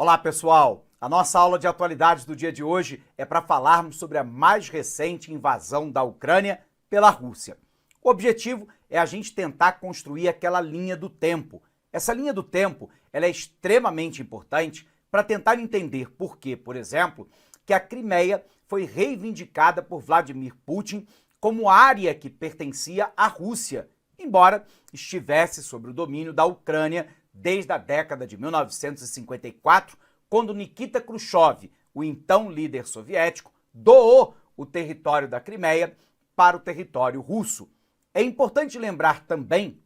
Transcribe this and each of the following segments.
Olá, pessoal! A nossa aula de atualidades do dia de hoje é para falarmos sobre a mais recente invasão da Ucrânia pela Rússia. O objetivo é a gente tentar construir aquela linha do tempo. Essa linha do tempo ela é extremamente importante para tentar entender por que, por exemplo, que a Crimeia foi reivindicada por Vladimir Putin como área que pertencia à Rússia, embora estivesse sob o domínio da Ucrânia desde a década de 1954, quando Nikita Khrushchev, o então líder soviético, doou o território da Crimeia para o território russo. É importante lembrar também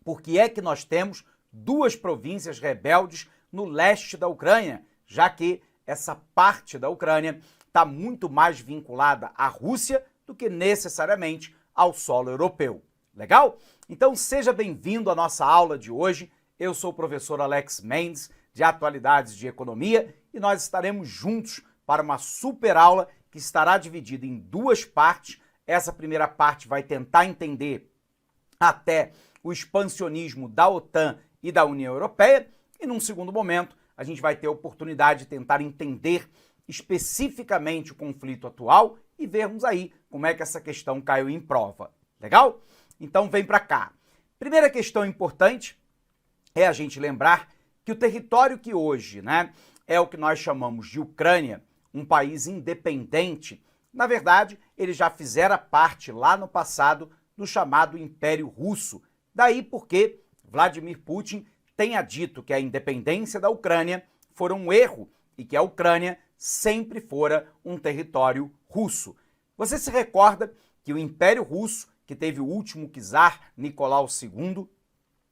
por que é que nós temos duas províncias rebeldes no leste da Ucrânia, já que essa parte da Ucrânia está muito mais vinculada à Rússia do que necessariamente ao solo europeu. Legal? Então seja bem-vindo à nossa aula de hoje. Eu sou o professor Alex Mendes, de Atualidades de Economia, e nós estaremos juntos para uma super aula que estará dividida em duas partes. Essa primeira parte vai tentar entender até o expansionismo da OTAN e da União Europeia, e num segundo momento a gente vai ter a oportunidade de tentar entender especificamente o conflito atual e vermos aí como é que essa questão caiu em prova. Legal? Então vem para cá. Primeira questão importante é a gente lembrar que o território que hoje, é o que nós chamamos de Ucrânia, um país independente, na verdade, ele já fizera parte lá no passado do chamado Império Russo. Daí porque Vladimir Putin tenha dito que a independência da Ucrânia foi um erro e que a Ucrânia sempre fora um território russo. Você se recorda que o Império Russo, que teve o último czar, Nicolau II,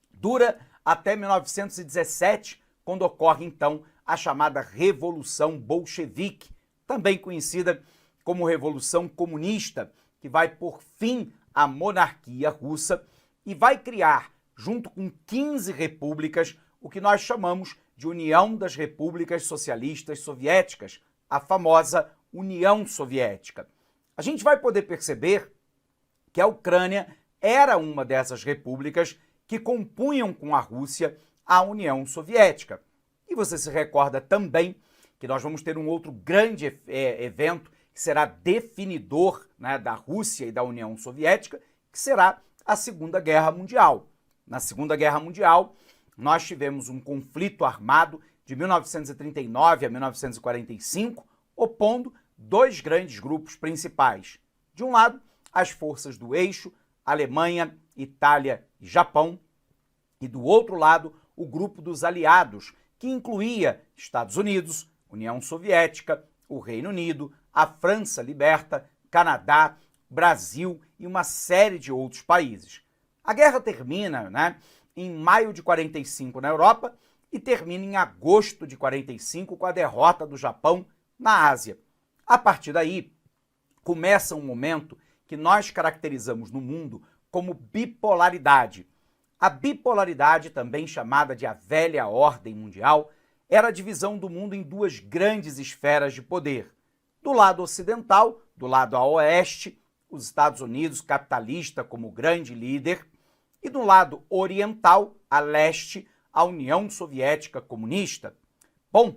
dura até 1917, quando ocorre então a chamada Revolução Bolchevique, também conhecida como Revolução Comunista, que vai pôr fim à monarquia russa e vai criar, junto com 15 repúblicas, o que nós chamamos de União das Repúblicas Socialistas Soviéticas, a famosa União Soviética. A gente vai poder perceber que a Ucrânia era uma dessas repúblicas que compunham com a Rússia a União Soviética. E você se recorda também que nós vamos ter um outro grande evento que será definidor da Rússia e da União Soviética, que será a Segunda Guerra Mundial. Na Segunda Guerra Mundial, nós tivemos um conflito armado de 1939 a 1945, opondo dois grandes grupos principais. De um lado, as forças do eixo, Alemanha, Itália e Japão, e do outro lado, o grupo dos aliados, que incluía Estados Unidos, União Soviética, o Reino Unido, a França liberta, Canadá, Brasil e uma série de outros países. A guerra termina em maio de 45 na Europa e termina em agosto de 45 com a derrota do Japão na Ásia. A partir daí, começa um momento que nós caracterizamos no mundo como bipolaridade. A bipolaridade, também chamada de a velha ordem mundial, era a divisão do mundo em duas grandes esferas de poder. Do lado ocidental, do lado a oeste, os Estados Unidos capitalista como grande líder, e do lado oriental, a leste, a União Soviética comunista. Bom,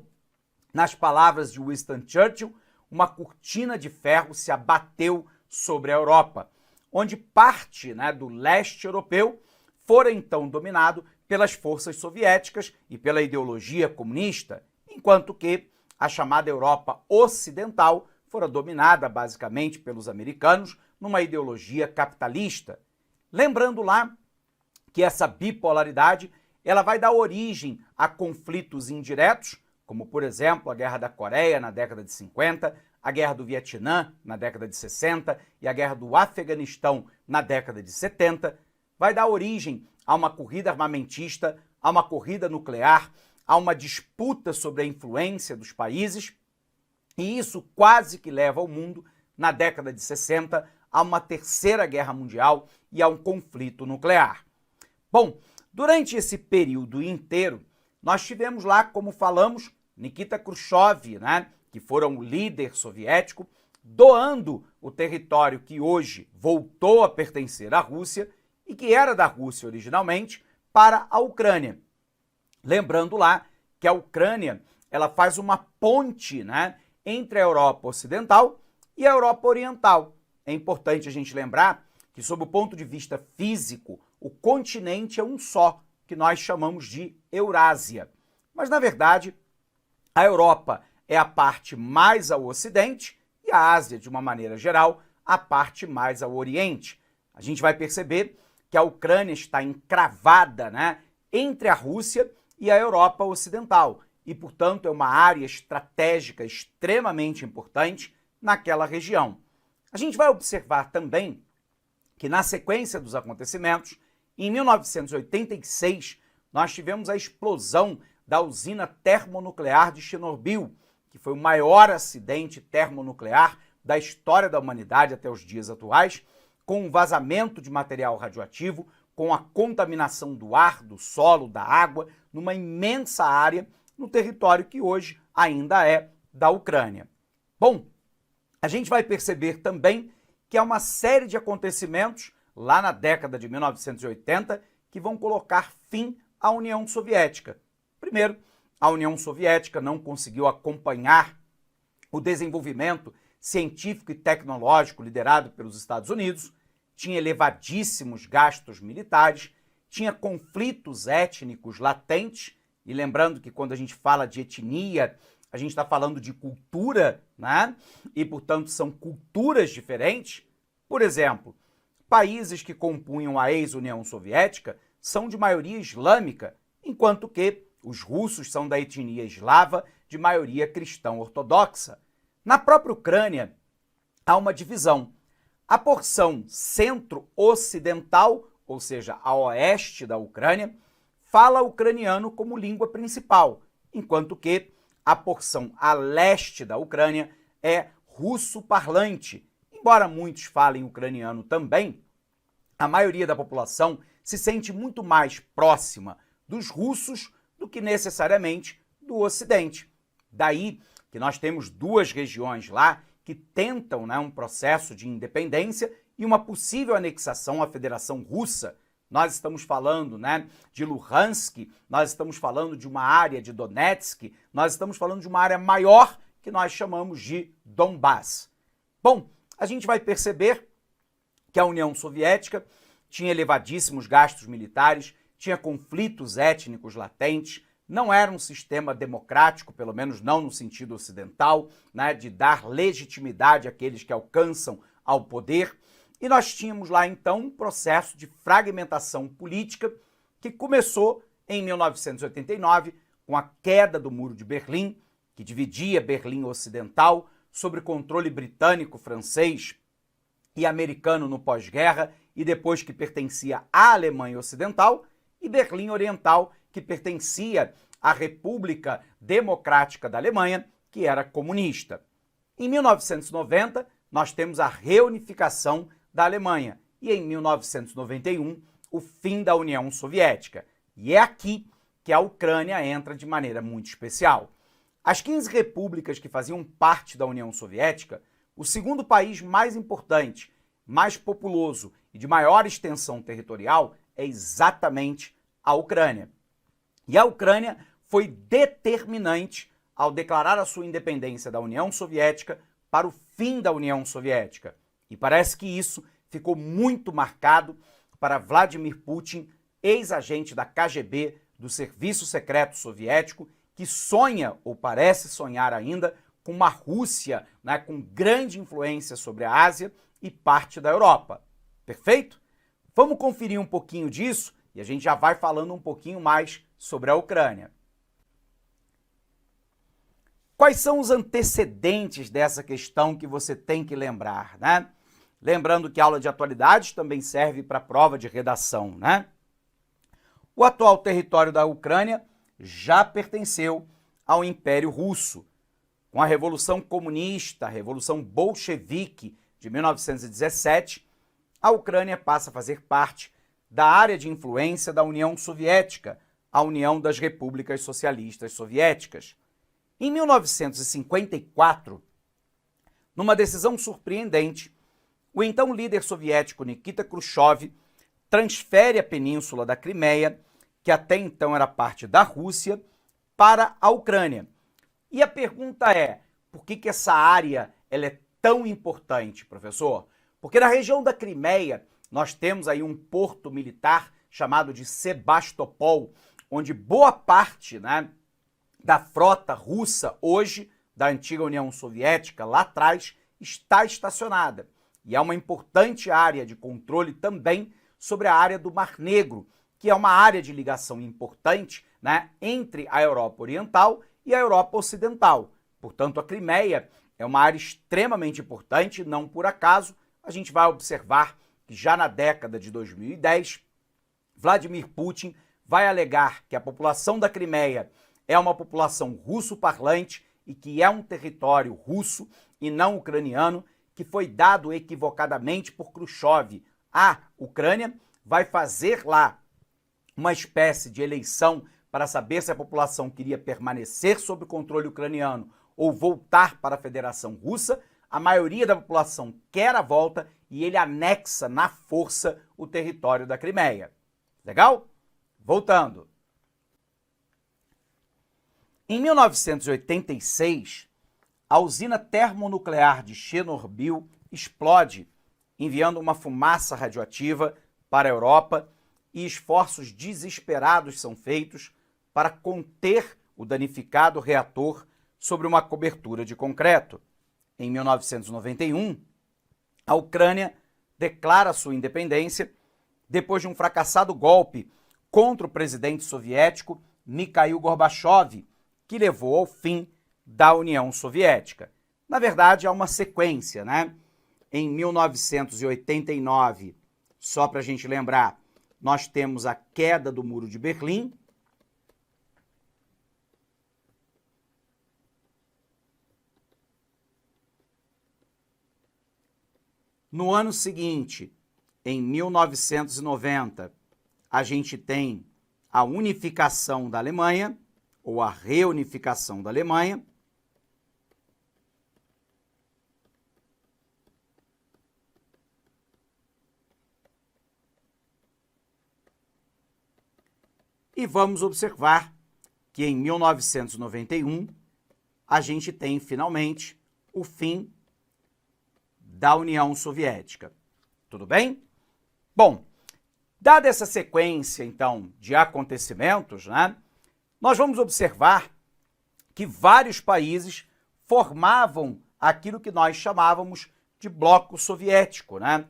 nas palavras de Winston Churchill, uma cortina de ferro se abateu sobre a Europa, onde parte do leste europeu fora então dominado pelas forças soviéticas e pela ideologia comunista, enquanto que a chamada Europa Ocidental fora dominada basicamente pelos americanos numa ideologia capitalista. Lembrando lá que essa bipolaridade ela vai dar origem a conflitos indiretos, como por exemplo a Guerra da Coreia na década de 50, a Guerra do Vietnã na década de 60 e a Guerra do Afeganistão na década de 70, vai dar origem a uma corrida armamentista, a uma corrida nuclear, a uma disputa sobre a influência dos países, e isso quase que leva o mundo, na década de 60, a uma terceira guerra mundial e a um conflito nuclear. Bom, durante esse período inteiro, nós tivemos lá, como falamos, Nikita Khrushchev, que fora um líder soviético, doando o território que hoje voltou a pertencer à Rússia e que era da Rússia originalmente, para a Ucrânia. Lembrando lá que a Ucrânia ela faz uma ponte, né, entre a Europa Ocidental e a Europa Oriental. É importante a gente lembrar que, sob o ponto de vista físico, o continente é um só, que nós chamamos de Eurásia. Mas, na verdade, a Europa é a parte mais ao ocidente e a Ásia, de uma maneira geral, a parte mais ao oriente. A gente vai perceber que a Ucrânia está encravada, né, entre a Rússia e a Europa Ocidental e, portanto, é uma área estratégica extremamente importante naquela região. A gente vai observar também que, na sequência dos acontecimentos, em 1986, nós tivemos a explosão da usina termonuclear de Chernobyl, que foi o maior acidente termonuclear da história da humanidade até os dias atuais, com um vazamento de material radioativo, com a contaminação do ar, do solo, da água, numa imensa área no território que hoje ainda é da Ucrânia. Bom, a gente vai perceber também que há uma série de acontecimentos lá na década de 1980 que vão colocar fim à União Soviética. Primeiro, a União Soviética não conseguiu acompanhar o desenvolvimento científico e tecnológico liderado pelos Estados Unidos, tinha elevadíssimos gastos militares, tinha conflitos étnicos latentes, e lembrando que quando a gente fala de etnia, a gente está falando de cultura, né? E, portanto, são culturas diferentes. Por exemplo, países que compunham a ex-União Soviética são de maioria islâmica, enquanto que os russos são da etnia eslava, de maioria cristã ortodoxa. Na própria Ucrânia, há uma divisão. A porção centro-ocidental, ou seja, a oeste da Ucrânia, fala ucraniano como língua principal, enquanto que a porção a leste da Ucrânia é russo-parlante. Embora muitos falem ucraniano também, a maioria da população se sente muito mais próxima dos russos do que necessariamente do Ocidente. Daí que nós temos duas regiões lá que tentam, né, um processo de independência e uma possível anexação à Federação Russa. Nós estamos falando, né, de Luhansk, nós estamos falando de uma área de Donetsk, nós estamos falando de uma área maior que nós chamamos de Donbass. Bom, a gente vai perceber que a União Soviética tinha elevadíssimos gastos militares, tinha conflitos étnicos latentes, não era um sistema democrático, pelo menos não no sentido ocidental, né, de dar legitimidade àqueles que alcançam ao poder. E nós tínhamos lá, então, um processo de fragmentação política que começou em 1989, com a queda do Muro de Berlim, que dividia Berlim Ocidental sob controle britânico, francês e americano no pós-guerra, e depois que pertencia à Alemanha Ocidental, e Berlim Oriental, que pertencia à República Democrática da Alemanha, que era comunista. Em 1990, nós temos a reunificação da Alemanha e, em 1991, o fim da União Soviética. E é aqui que a Ucrânia entra de maneira muito especial. As 15 repúblicas que faziam parte da União Soviética, o segundo país mais importante, mais populoso e de maior extensão territorial é exatamente a Ucrânia. E a Ucrânia foi determinante ao declarar a sua independência da União Soviética para o fim da União Soviética. E parece que isso ficou muito marcado para Vladimir Putin, ex-agente da KGB, do Serviço Secreto Soviético, que sonha, ou parece sonhar ainda, com uma Rússia, né, com grande influência sobre a Ásia e parte da Europa. Perfeito? Vamos conferir um pouquinho disso e a gente já vai falando um pouquinho mais sobre a Ucrânia. Quais são os antecedentes dessa questão que você tem que lembrar, né? Lembrando que a aula de atualidades também serve para prova de redação, né? O atual território da Ucrânia já pertenceu ao Império Russo. Com a Revolução Comunista, a Revolução Bolchevique de 1917, a Ucrânia passa a fazer parte da área de influência da União Soviética, a União das Repúblicas Socialistas Soviéticas. Em 1954, numa decisão surpreendente, o então líder soviético Nikita Khrushchev transfere a península da Crimeia, que até então era parte da Rússia, para a Ucrânia, E a pergunta é, por que essa área ela é tão importante, professor? Porque na região da Crimeia nós temos aí um porto militar chamado de Sebastopol, onde boa parte, né, da frota russa hoje, da antiga União Soviética, lá atrás, está estacionada. E é uma importante área de controle também sobre a área do Mar Negro, que é uma área de ligação importante, né, entre a Europa Oriental e a Europa Ocidental. Portanto, a Crimeia é uma área extremamente importante, não por acaso. A gente vai observar que já na década de 2010, Vladimir Putin vai alegar que a população da Crimeia é uma população russo-parlante e que é um território russo e não ucraniano, que foi dado equivocadamente por Khrushchev. A Ucrânia vai fazer lá uma espécie de eleição para saber se a população queria permanecer sob o controle ucraniano ou voltar para a Federação Russa. A maioria da população quer a volta e ele anexa na força o território da Crimeia. Legal? Voltando. Em 1986, a usina termonuclear de Chernobyl explode, enviando uma fumaça radioativa para a Europa, e esforços desesperados são feitos para conter o danificado reator sobre uma cobertura de concreto. Em 1991, a Ucrânia declara sua independência depois de um fracassado golpe contra o presidente soviético Mikhail Gorbachev, que levou ao fim da União Soviética. Na verdade, há uma sequência, né? Em 1989, só para a gente lembrar, nós temos a queda do Muro de Berlim. No ano seguinte, em 1990, a gente tem a unificação da Alemanha, ou a reunificação da Alemanha. E vamos observar que em 1991 a gente tem finalmente o fim da União Soviética. Tudo bem? Bom, dada essa sequência, então, de acontecimentos, né, nós vamos observar que vários países formavam aquilo que nós chamávamos de bloco soviético, né?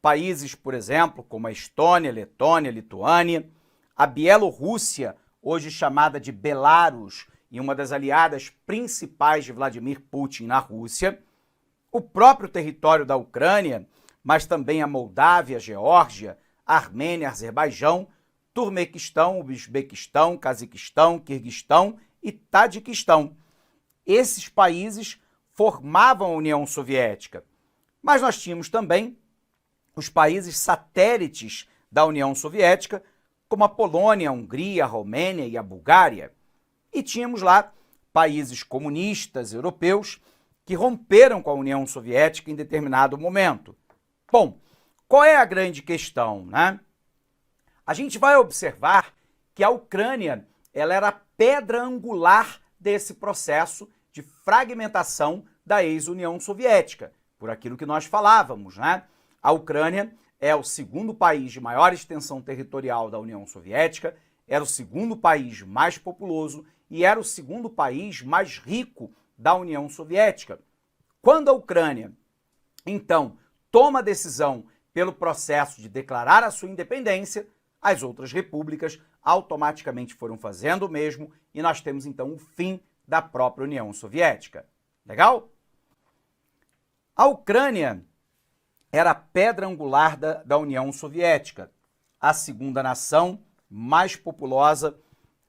Países, por exemplo, como a Estônia, Letônia, Lituânia, a Bielorrússia, hoje chamada de Belarus, e uma das aliadas principais de Vladimir Putin na Rússia, o próprio território da Ucrânia, mas também a Moldávia, Geórgia, Armênia, Azerbaijão, Turmequistão, Uzbequistão, Cazaquistão, Quirguistão e Tadiquistão. Esses países formavam a União Soviética. Mas nós tínhamos também os países satélites da União Soviética, como a Polônia, a Hungria, a Romênia e a Bulgária. E tínhamos lá países comunistas europeus que romperam com a União Soviética em determinado momento. Bom, qual é a grande questão, né? A gente vai observar que a Ucrânia ela era a pedra angular desse processo de fragmentação da ex-União Soviética, por aquilo que nós falávamos, né? A Ucrânia é o segundo país de maior extensão territorial da União Soviética, era o segundo país mais populoso e era o segundo país mais rico da União Soviética. Quando a Ucrânia, então, toma a decisão pelo processo de declarar a sua independência, as outras repúblicas automaticamente foram fazendo o mesmo e nós temos, então, o fim da própria União Soviética. Legal? A Ucrânia era a pedra angular da União Soviética, a segunda nação mais populosa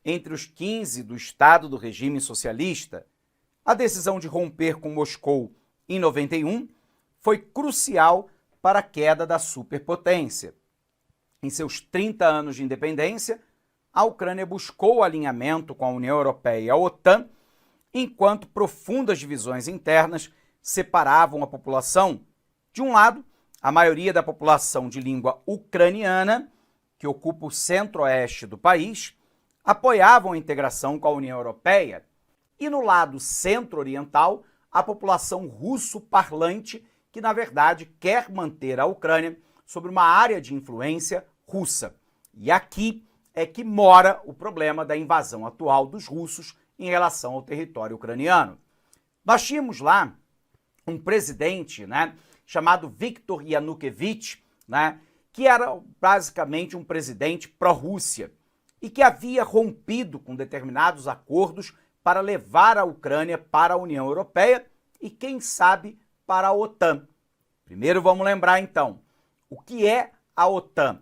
entre os 15 do Estado do regime socialista. A decisão de romper com Moscou em 91 foi crucial para a queda da superpotência. Em seus 30 anos de independência, a Ucrânia buscou o alinhamento com a União Europeia e a OTAN, enquanto profundas divisões internas separavam a população. De um lado, a maioria da população de língua ucraniana, que ocupa o centro-oeste do país, apoiavam a integração com a União Europeia, E no lado centro-oriental, a população russo-parlante, que na verdade quer manter a Ucrânia sobre uma área de influência russa. E aqui é que mora o problema da invasão atual dos russos em relação ao território ucraniano. Nós tínhamos lá um presidente, chamado Viktor Yanukovych, que era basicamente um presidente pró-Rússia e que havia rompido com determinados acordos para levar a Ucrânia para a União Europeia e, quem sabe, para a OTAN. Primeiro vamos lembrar, então, o que é a OTAN.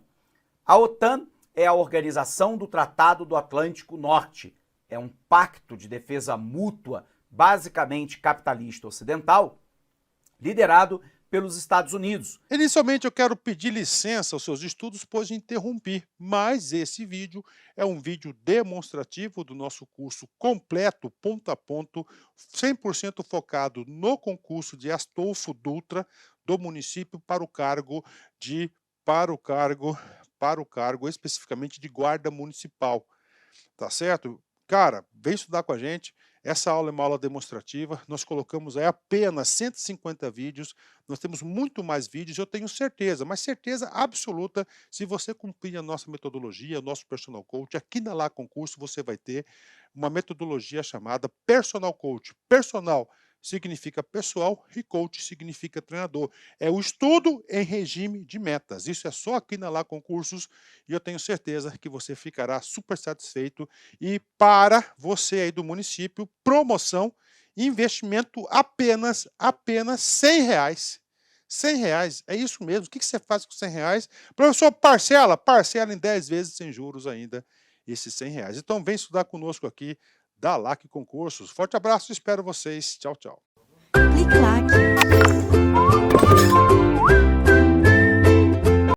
A OTAN é a Organização do Tratado do Atlântico Norte. É um pacto de defesa mútua, basicamente capitalista ocidental, liderado pelos Estados Unidos. Inicialmente eu quero pedir licença aos seus estudos, pois interrompi, mas esse vídeo é um vídeo demonstrativo do nosso curso completo, ponto a ponto, 100% focado no concurso de Astolfo Dutra do município para o cargo especificamente de guarda municipal, tá certo? Cara, vem estudar com a gente. Essa aula é uma aula demonstrativa, nós colocamos aí apenas 150 vídeos, nós temos muito mais vídeos, eu tenho certeza, mas certeza absoluta, se você cumprir a nossa metodologia, o nosso Personal Coach, aqui na Lá Concurso você vai ter uma metodologia chamada Personal Coach. Personal significa pessoal e coach significa treinador. É o estudo em regime de metas. Isso é só aqui na Lá Concursos e eu tenho certeza que você ficará super satisfeito. E para você aí do município, promoção, investimento apenas R$ 100. R$ 100, é isso mesmo. O que você faz com R$ 100? Professor, parcela em 10 vezes sem juros ainda esses R$ 100. Então vem estudar conosco aqui da LAC Concursos. Forte abraço, espero vocês. Tchau, tchau. Clique like.